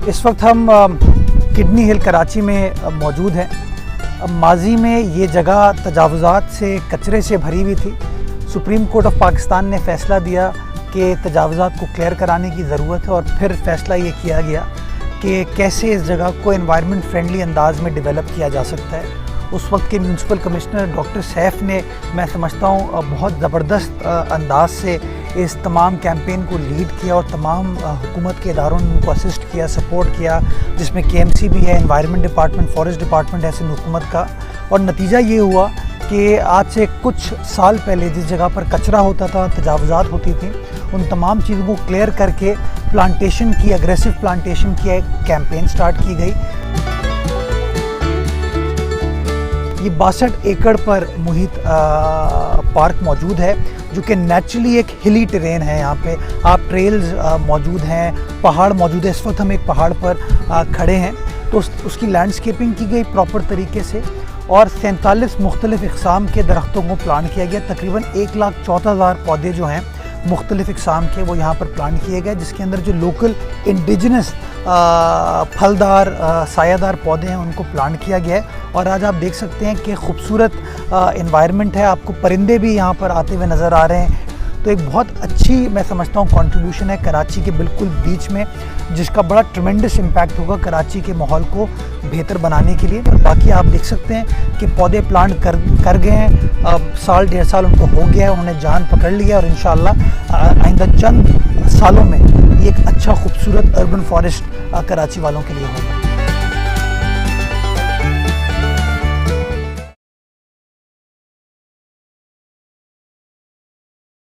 इस वक्त हम किडनी हिल कराची में मौजूद हैं। माजी में ये जगह तजावुज़ात से, कचरे से भरी हुई थी। सुप्रीम कोर्ट ऑफ पाकिस्तान ने फ़ैसला दिया कि तजावुज़ात को क्लियर कराने की ज़रूरत है और फिर फ़ैसला ये किया गया कि कैसे इस जगह को एनवायरनमेंट फ्रेंडली अंदाज़ में डेवलप किया जा सकता है। उस वक्त के म्यूनसिपल कमिश्नर डॉक्टर सैफ ने, मैं समझता हूँ, बहुत ज़बरदस्त अंदाज से इस तमाम कैंपेन को लीड किया और तमाम हुकूमत के इदारों ने उनको असिस्ट किया, सपोर्ट किया, जिसमें KMC भी है, एनवायरनमेंट डिपार्टमेंट, फॉरेस्ट डिपार्टमेंट है सिंध हुकूमत का। और नतीजा ये हुआ कि आज से कुछ साल पहले जिस जगह पर कचरा होता था, तजावुज़ात होती थी, उन तमाम चीज़ों को क्लियर करके प्लांटेशन की, एग्रेसिव प्लांटेशन की एक कैंपेन स्टार्ट की गई। ये 62 एकड़ पर मुहित पार्क मौजूद है, जो कि नेचुरली एक हिली टेरेन है। यहाँ पे आप ट्रेल्स मौजूद हैं, पहाड़ मौजूद है। इस वक्त हम एक पहाड़ पर खड़े हैं, तो उसकी लैंडस्केपिंग की गई प्रॉपर तरीके से और 47 मुख्तलिफ इक़साम के दरख्तों को प्लांट किया गया। तकरीबन 1,14,000 पौधे जो हैं मुख्तलिफ इक़साम के, वो यहाँ पर प्लांट किए गए, जिसके अंदर जो लोकल इंडिजिनस फलदार सायादार पौधे हैं उनको प्लांट किया गया है। और आज आप देख सकते हैं कि खूबसूरत एनवायरनमेंट है। आपको परिंदे भी यहाँ पर आते हुए नज़र आ रहे हैं। तो एक बहुत अच्छी, मैं समझता हूँ, कंट्रीब्यूशन है कराची के बिल्कुल बीच में, जिसका बड़ा ट्रेमेंडस इम्पैक्ट होगा कराची के माहौल को बेहतर बनाने के लिए। और बाकी आप देख सकते हैं कि पौधे प्लांट कर गए हैं। साल 1.5 साल उनको हो गया है, उन्होंने जान पकड़ लिया और इंशाअल्लाह आइंदा चंद सालों में ये एक अच्छा खूबसूरत अर्बन फॉरेस्ट कराची वालों के लिए होगा।